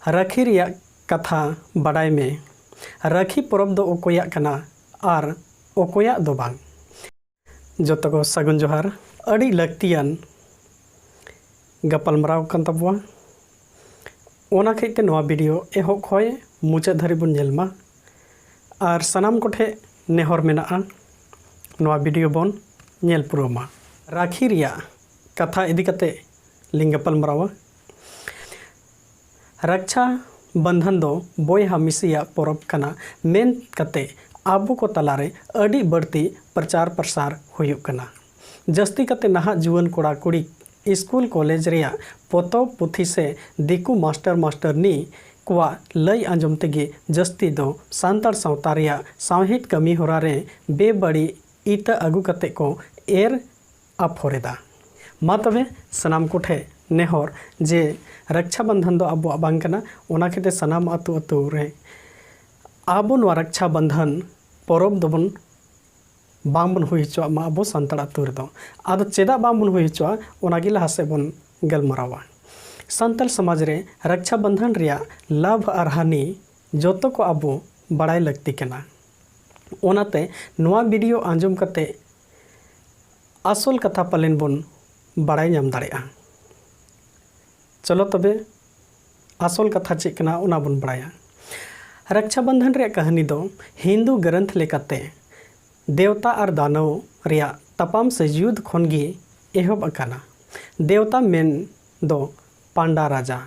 राखी रिया कथा बाडाय में राखी परब दो ओकोयाग कना आर ओकोयाग दो बांग। जोतो को सगुन जोहार अड़ी लक्तियान गपालमाराव कन तबवा ओना खेते नवा वीडियो एहोब खोय मुचा धरी बन नेलमा आर सनाम कोठे नेहर मेनाआ नवा वीडियो बन नेल पुरोमा। राखी रिया कथा इदी कते लिंग गपालमारावा। रक्षा बंधन दो बोयहा मिसिया परब कना मेन कते आबो को तलारे अड़ी बढ़ती प्रचार प्रसार हुयुग कना। जस्ती कते नहा जुवन कोड़ा कुड़ी स्कूल कॉलेज रिया पोतब पुथी से दिकू मास्टर मास्टरनी कुआ लई आंजम तेगे जस्ती दो सांतार सावता रिया सावहित कमी होरा रे बेबड़ी ईता अगु कते को एर अफोरेदा। मा तबे सनाम कोठे नेहर जे रक्षा बंधन दो आबो बांग कना ओना खेते सनाम अतु अतु रे आबो नवा रक्षा बंधन परब दोबन बांग बन हुई चो मा आबो सांतार अतु रे दो आदो चेदा बांग बन हुई चो ओना गी लहा से बन गलमरावा। सांताल समाज रे रक्षा बंधन रिया लाभ आर हानि जोतो को आबो बड़ाई लगती कना। ओनाते नवा वीडियो आंजम कते आसल कथा पलेन बन बड़ाई नाम दाड़ेआ। चलो तबे आसल कथा चेक कना ओना बन बड़ाया। रक्षा बंधन रे कहानी दो हिंदू ग्रंथ लेकाते देवता और दानव रिया तपाम से युद्ध खनगी एहब अकाना। देवता मेन दो पांडा राजा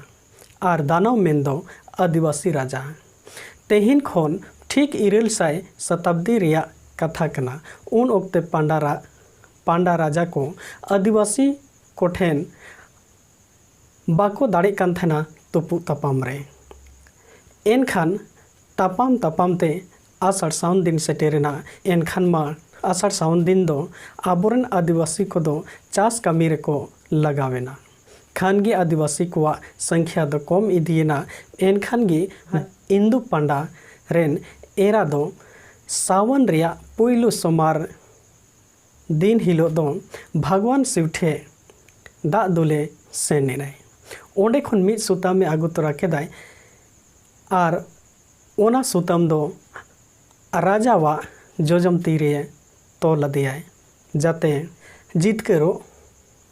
और दानव मेन दो आदिवासी राजा। तेहिन खन ठीक 900 शताब्दी रिया कथा कना। उन ओक्ते पांडा राजा को आदिवासी कोठेन बाको दाड़े कान थेना तुपु तपाम रे। एनखान तापाम तापाम ते आषाढ़ सावन दिन सेटेरेना। एनखान मा आषाढ़ सावन दिन दो आबोरन आदिवासी को दो चास कामी रे को लगावेना। खानगी आदिवासी को संख्या दो कम इदियना। एनखान गी इंदु पांडा रेन एरा दो सावन रिया पुइलु सोमार दिन हिलो दो भगवान शिवठे दा दुले सेनेनाय। ओंडे खन मिद सुताम में आगु तोरा केदाय आर ओना सुताम दो राजावा जोजम तीरे तोल दियाय जाते जितकेरो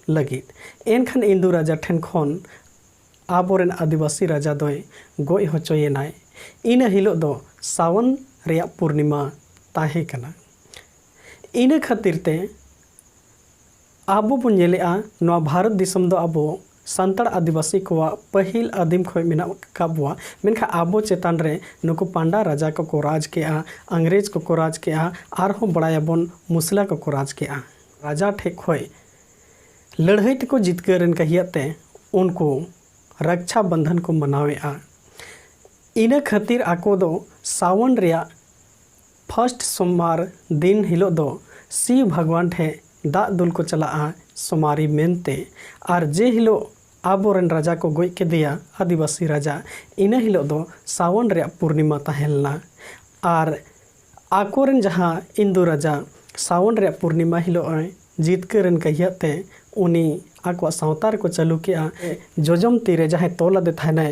लगित। एनखान इंदु राजा ठेन खन आबोरेन आदिवासी राजा दोय गोय होचोयेनाय। इन हिलो दो सावन रिया पूर्णिमा ताहे कना। इन खातिर ते आबो बन नेलेआ नवा भारत दिसम दो आबो सांतार आदिवासी को पहिल आदिम खो मेना काबुआ। मेनखा आबो चेतान रे नुकु पांडा राजा को राज केआ अंग्रेज को राज केआ आरहो बड़ायाबन मुसला को राज केआ। राजा ठे खोय लड़ाई को जितकरन कहियाते उनको रक्षा बंधन को मनावेआ। इन खातिर आको दो सावन रिया फर्स्ट सोमवार दिन हिलो दो शिव भगवान ठे दाग दुल को चला सोमारी मेनते। आर जे हिलो आबोरन राजा को गोय के दिया आदिवासी राजा इन हिलो दो सावन रे पूर्णिमा ताहेलना। आर आकोरन जहाँ इंदु राजा सावन रे पूर्णिमा हिलो जितकरन कहियाते उनी आको सावतार को चालू किया। जोजम तीरे जहाँ तोला दे थाने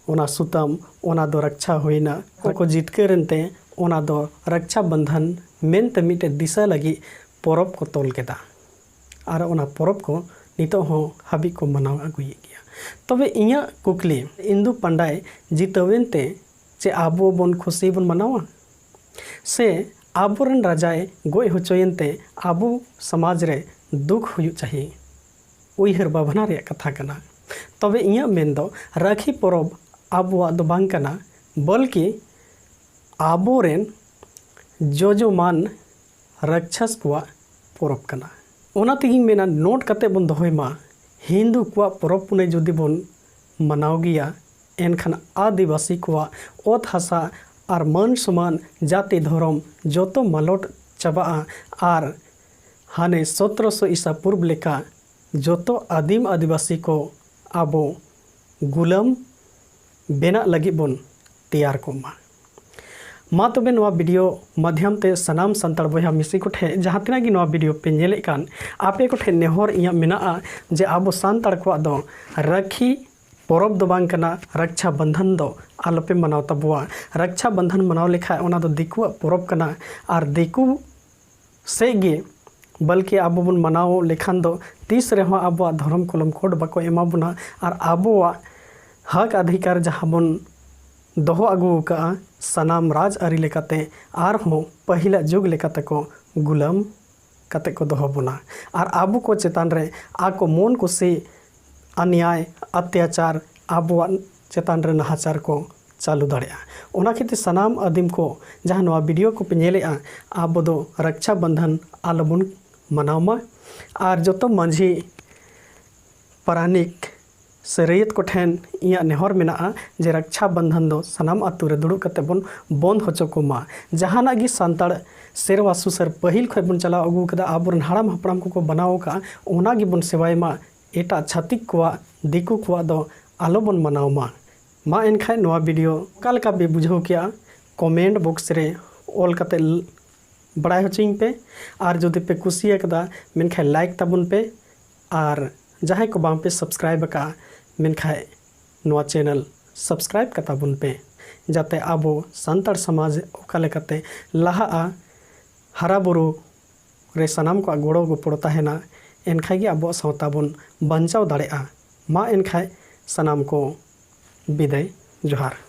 ओना सुतम ओना दो रक्षा होइना। को जितकरन ते ओना दो रक्षा बंधन मेनते मिटे दिशा लगी परब को तोल केदा। आर ओना परब को नितो हो हाबी को मनाव अगुए गया। तबे इया कुकली इंदु पांडाय जितवेनते चे आबो बन खुशी बन मनावा से आबोरन राजाए गोय होचोयनते आबो समाज रे दुख हुयु चाहिए उइहर बाभना रे कथा कना। तबे इया मेन दो राखी परब आबोआ दो बांग कना बल्कि आबोरेन जोजोमान रक्षस को परब कना। ओना तेगिंग मेना नोट कते बन दोहय मा हिंदू को परब पुने जुदी बन मनाव गिया एनखान आदिवासी को ओत हासा आर मान समान जाति धर्म जोतो मालट चाबा। आर हाने 1700 ईसा पूर्व लेका जोतो आदिम आदिवासी को आबो गुलाम बेना लगी बन तैयार को मा तबे नवा वीडियो माध्यम ते सनाम संताल बया मिसी को ठे जहाँ तना कि नवा वीडियो पे नेले कान आपे को ठे नेहर इया मेना जे आबो संताल को दो राखी porop do bang kana raksha bandhan do alope manaw tabua raksha bandhan manaw lekha ona do diku porop kana ar diku sege बल्कि आबो बन मनाओ लेखान दो तीस रेहो आबो धर्म कलम कोड बाको एमा बुना और आबो हक अधिकार जहाँ बन दोहो अगु का सनाम राज आरी लेकाते आर हो पहिला जुग लेकाते को गुलाम कते को दोहो बुना और आबो को चेतान रे आको मन को से अन्याय अत्याचार आबो चेतान रे नहाचार को चालू दाड़िया ओना खेते सनाम आदिम को जहाँ नवा वीडियो को पे नेलेआ आबो दो रक्षा बंधन आलबुन मनावमा और जो माझी पारानिक से रैयत को ठेन इया नेहर मेना जे रक्षा बंधन दो सनाम आतु रे दुड़ुब कते बन बंद होचो को मा जहाना गी सांताड़ सेरवा सुसर पहिल खय बन चला अगु कदा आबरन हाड़ाम हपड़ाम को बनाओ का ओना गी बन सेवाय मा एटा छातिक को दिकु को दो आलो बन मनाव मा एनखाय नवा वीडियो कालका बे बुझो किया कमेंट बॉक्स रे ऑल कते बड़ाई होचिंग पे और जो पे कुसिया कदा मेनखाय लाइक तबुन पे और जहाँ को बाम पे सब्सक्राइब का मेनखाय नवा चैनल सब्सक्राइब कताबुन पे जाते आबो सांताड़ समाज ओका लेकाते लाहा हरा बुरु रे सनाम को गोड़ो गोपड़ो ताहेना एनखाय गे आबो सावता बन बंचाव दाड़ेआ मा एनखाय सनाम को विदाय जोहार।